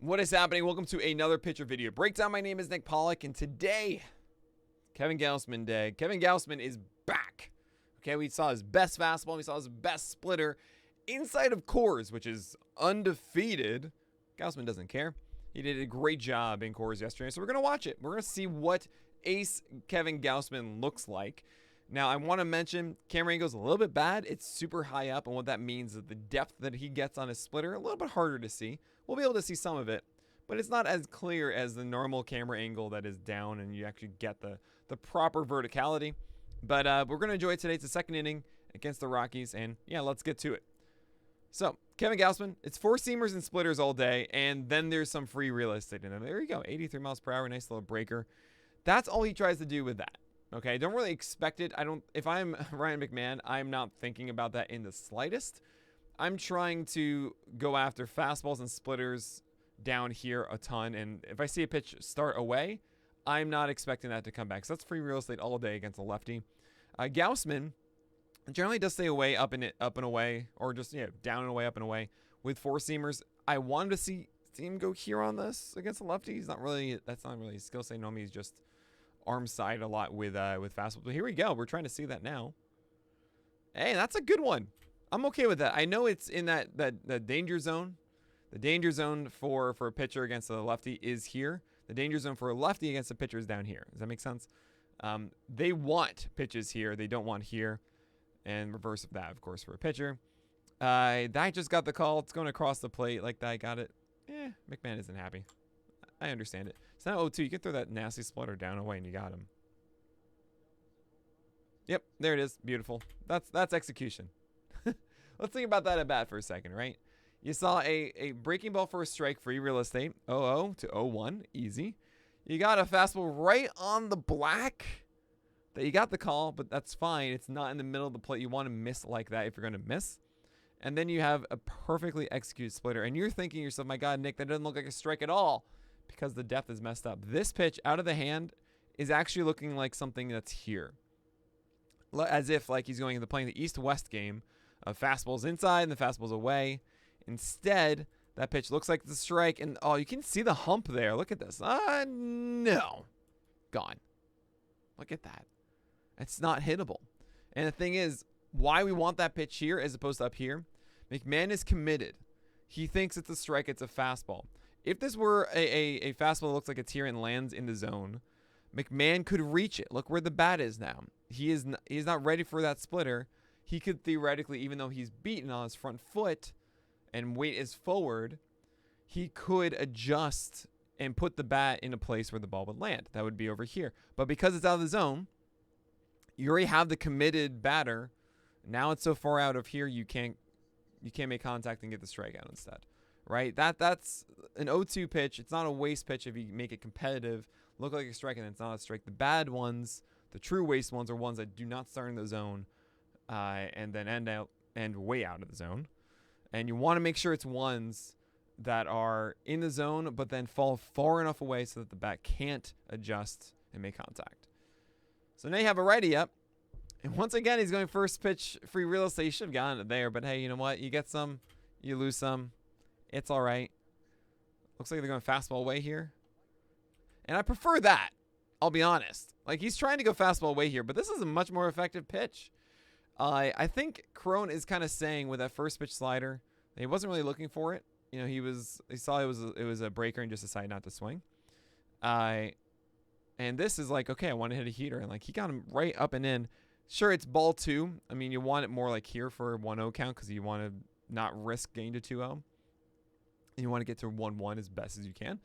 What is happening? Welcome to another pitcher video breakdown. My name is Nick Pollack, and today, Kevin Gausman Day. Kevin Gausman is back. Okay, we saw his best fastball, we saw his best splitter inside of Coors, which is undefeated. Gausman doesn't care. He did a great job in Coors yesterday, so we're going to watch it. We're going to see what ace Kevin Gausman looks like. Now, I want to mention camera angle is a little bit bad. It's super high up, and what that means is the depth that he gets on his splitter, a little bit harder to see. We'll be able to see some of it, but it's not as clear as the normal camera angle that is down, and you actually get the proper verticality. But we're going to enjoy it today. It's the second inning against the Rockies, and yeah, let's get to it. So, Kevin Gausman, it's four seamers and splitters all day, and then there's some free real estate in them. There you go, 83 miles per hour, nice little breaker. That's all he tries to do with that. Okay, don't really expect it. If I'm Ryan McMahon, I'm not thinking about that in the slightest. I'm trying to go after fastballs and splitters down here a ton, and if I see a pitch start away, I'm not expecting that to come back. So that's free real estate all day against a lefty. Gausman generally does stay away, up and away, or just down and away, up and away with four seamers. I wanted to see him go here on this against a lefty. That's not really his skill set. Normally he's just arm side a lot with fastballs. But here we go. We're trying to see that now. Hey, that's a good one. I'm okay with that. I know it's in that danger zone. The danger zone for a pitcher against a lefty is here. The danger zone for a lefty against a pitcher is down here. Does that make sense? They want pitches here. They don't want here. And reverse of that, of course, for a pitcher. That just got the call. It's going across the plate like that. Got it. McMahon isn't happy. I understand it. It's now 0-2. You can throw that nasty splitter down away, and you got him. Yep, there it is. Beautiful. That's execution. Let's think about that at bat for a second, right? You saw a breaking ball for a strike, free real estate, 0-0 to 0-1, easy. You got a fastball right on the black that you got the call, but that's fine. It's not in the middle of the plate. You want to miss like that if you're going to miss. And then you have a perfectly executed splitter, and you're thinking to yourself, my God, Nick, that doesn't look like a strike at all because the depth is messed up. This pitch out of the hand is actually looking like something that's here. As if like he's playing the East-West game of fastballs inside and the fastballs away. Instead, that pitch looks like the strike, and oh, you can see the hump there. Look at this. No. Gone. Look at that. It's not hittable. And the thing is, why we want that pitch here as opposed to up here, McMahon is committed. He thinks it's a strike, it's a fastball. If this were a fastball that looks like it's here and lands in the zone, McMahon could reach it. Look where the bat is now. He's not ready for that splitter. He could theoretically, even though he's beaten on his front foot and weight is forward, he could adjust and put the bat in a place where the ball would land. That would be over here. But because it's out of the zone, you already have the committed batter. Now it's so far out of here you can't make contact and get the strikeout instead. Right? That's an 0-2 pitch. It's not a waste pitch if you make it competitive. Look like a strike and it's not a strike. The bad ones, the true waste ones, are ones that do not start in the zone and then end way out of the zone. And you want to make sure it's ones that are in the zone but then fall far enough away so that the bat can't adjust and make contact. So now you have a righty up. And once again, he's going first pitch free real estate. He should have gotten it there. But hey, you know what? You get some, you lose some. It's all right. Looks like they're going fastball away here. And I prefer that. I'll be honest. Like, he's trying to go fastball away here, but this is a much more effective pitch. I think Crone is kind of saying with that first pitch slider, he wasn't really looking for it. You know, he saw it was a breaker and just decided not to swing. And this is like, okay, I want to hit a heater, and like he got him right up and in. Sure, it's ball 2. I mean, you want it more like here for a 1-0 count because you want to not risk getting to 2-0. And you want to get to 1-1 as best as you can.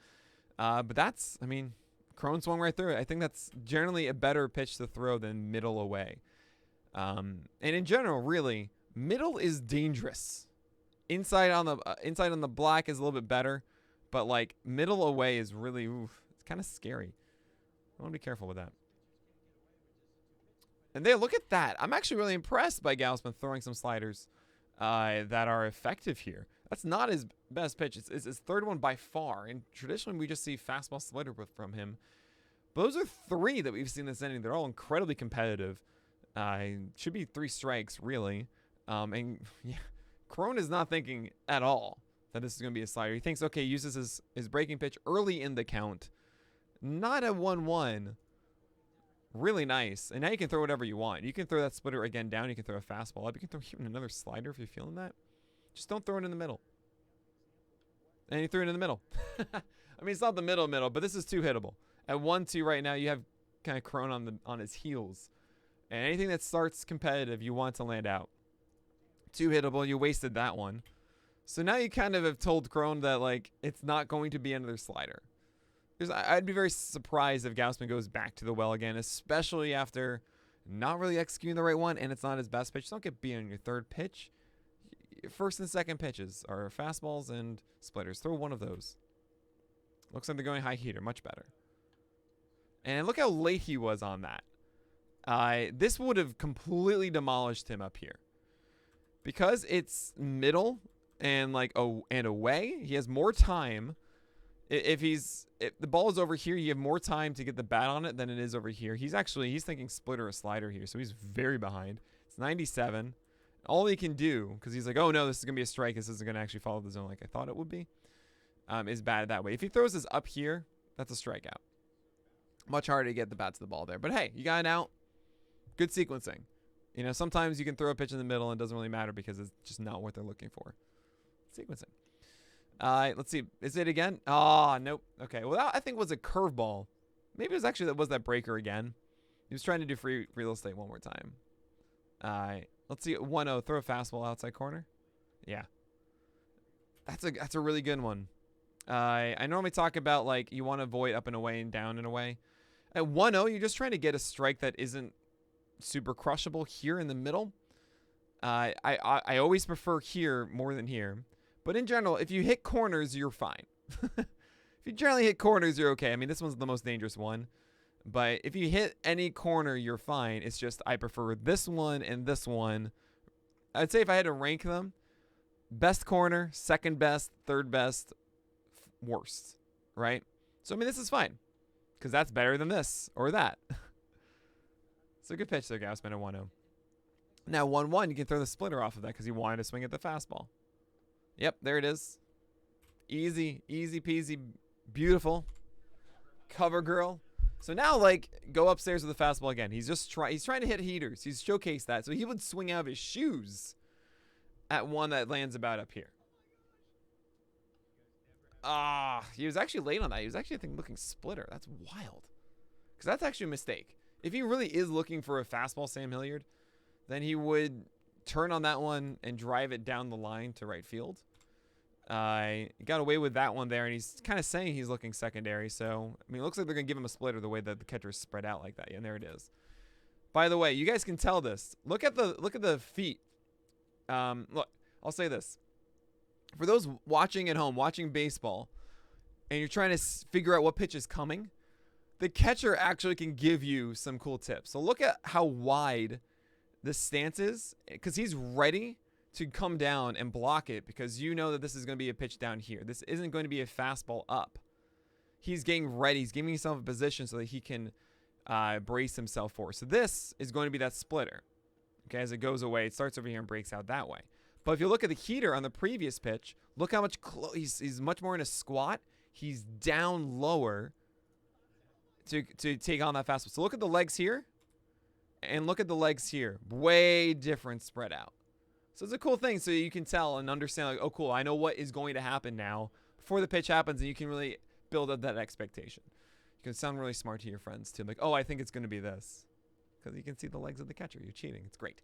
But that's, I mean, Crone swung right through it. I think that's generally a better pitch to throw than middle away. And in general, really, middle is dangerous. Inside on the black is a little bit better, but like middle away is really, it's kind of scary. I want to be careful with that. And there, look at that. I'm actually really impressed by Gausman throwing some sliders that are effective here. That's not his best pitch. It's his third one by far. And traditionally, we just see fastball slider from him. But those are 3 that we've seen this inning. They're all incredibly competitive. Should be 3 strikes, really. And yeah, Crone is not thinking at all that this is going to be a slider. He thinks, okay, uses his breaking pitch early in the count. Not a 1-1. Really nice. And now you can throw whatever you want. You can throw that splitter again down. You can throw a fastball up. You can throw even another slider if you're feeling that. Just don't throw it in the middle. And he threw it in the middle. I mean, it's not the middle, but this is too hittable. At 1-2 right now, you have kind of Crone on his heels. And anything that starts competitive, you want to land out. Too hittable. You wasted that one. So now you kind of have told Crone that, like, it's not going to be another slider. I'd be very surprised if Gausman goes back to the well again, especially after not really executing the right one, and it's not his best pitch. Don't get beat on your third pitch. First and second pitches are fastballs and splitters. Throw one of those. Looks like they're going high heater. Much better. And look how late he was on that. This would have completely demolished him up here. Because it's middle and away, he has more time. If the ball is over here, you have more time to get the bat on it than it is over here. He's thinking splitter or slider here, so he's very behind. It's 97. All he can do, because he's like, oh no, this is gonna be a strike. This isn't gonna actually follow the zone like I thought it would be. Is bad that way. If he throws this up here, that's a strikeout. Much harder to get the bat to the ball there. But hey, you got an out. Good sequencing. You know, sometimes you can throw a pitch in the middle and it doesn't really matter because it's just not what they're looking for. Sequencing. Let's see. Is it again? Oh, nope. Okay. Well, that I think was a curveball. Maybe it was actually that breaker again. He was trying to do free real estate one more time. Let's see. 1-0. Throw a fastball outside corner. Yeah. That's a really good one. I normally talk about, like, you want to avoid up and away and down and away. At 1-0, you're just trying to get a strike that isn't super crushable here in the middle. I always prefer here more than here. But in general, if you hit corners, you're fine. If you generally hit corners, you're okay. I mean, this one's the most dangerous one. But if you hit any corner, you're fine. It's just I prefer this one and this one. I'd say if I had to rank them, best corner, second best, third best, worst. Right? So, I mean, this is fine. Because that's better than this or that. It's a good pitch there, Gausman, at 1-0. Now, 1-1, you can throw the splitter off of that because he wanted to swing at the fastball. Yep, there it is. Easy, easy peasy, beautiful. Cover girl. So now, like, go upstairs with the fastball again. He's trying to hit heaters. He's showcased that. So he would swing out of his shoes at one that lands about up here. He was actually late on that. He was actually, I think, looking splitter. That's wild. Because that's actually a mistake. If he really is looking for a fastball, Sam Hilliard, then he would turn on that one and drive it down the line to right field. He got away with that one there, and he's kind of saying he's looking secondary. So, I mean, it looks like they're going to give him a splitter the way that the catcher's spread out like that. Yeah, and there it is. By the way, you guys can tell this. Look at the feet. Look, I'll say this. For those watching at home, watching baseball, and you're trying to figure out what pitch is coming, the catcher actually can give you some cool tips. So look at how wide the stance is, because he's ready to come down and block it because you know that this is going to be a pitch down here. This isn't going to be a fastball up. He's getting ready. He's giving himself a position so that he can brace himself for. So this is going to be that splitter. Okay, as it goes away, it starts over here and breaks out that way. But if you look at the heater on the previous pitch, look how much he's much more in a squat. He's down lower to take on that fastball. So look at the legs here and look at the legs here. Way different spread out. So it's a cool thing so you can tell and understand, like, oh, cool, I know what is going to happen now before the pitch happens, and you can really build up that expectation. You can sound really smart to your friends, too. Like, oh, I think it's going to be this. Because you can see the legs of the catcher. You're cheating. It's great.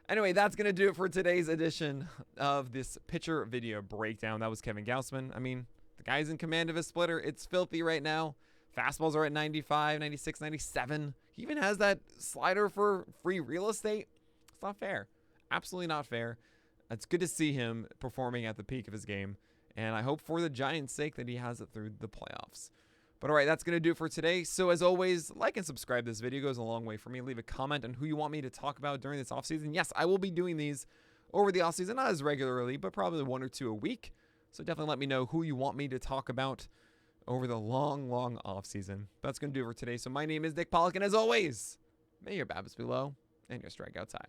Anyway, that's going to do it for today's edition of this pitcher video breakdown. That was Kevin Gausman. I mean, the guy's in command of his splitter. It's filthy right now. Fastballs are at 95, 96, 97. He even has that slider for free real estate. It's not fair. Absolutely not fair. It's good to see him performing at the peak of his game. And I hope for the Giants' sake that he has it through the playoffs. But all right, that's going to do it for today. So as always, like and subscribe. This video goes a long way for me. Leave a comment on who you want me to talk about during this offseason. Yes, I will be doing these over the offseason, not as regularly, but probably 1 or 2 a week. So definitely let me know who you want me to talk about over the long, long offseason. That's going to do it for today. So my name is Nick Pollack, and as always, may your BABIPs be low and your strikeouts high.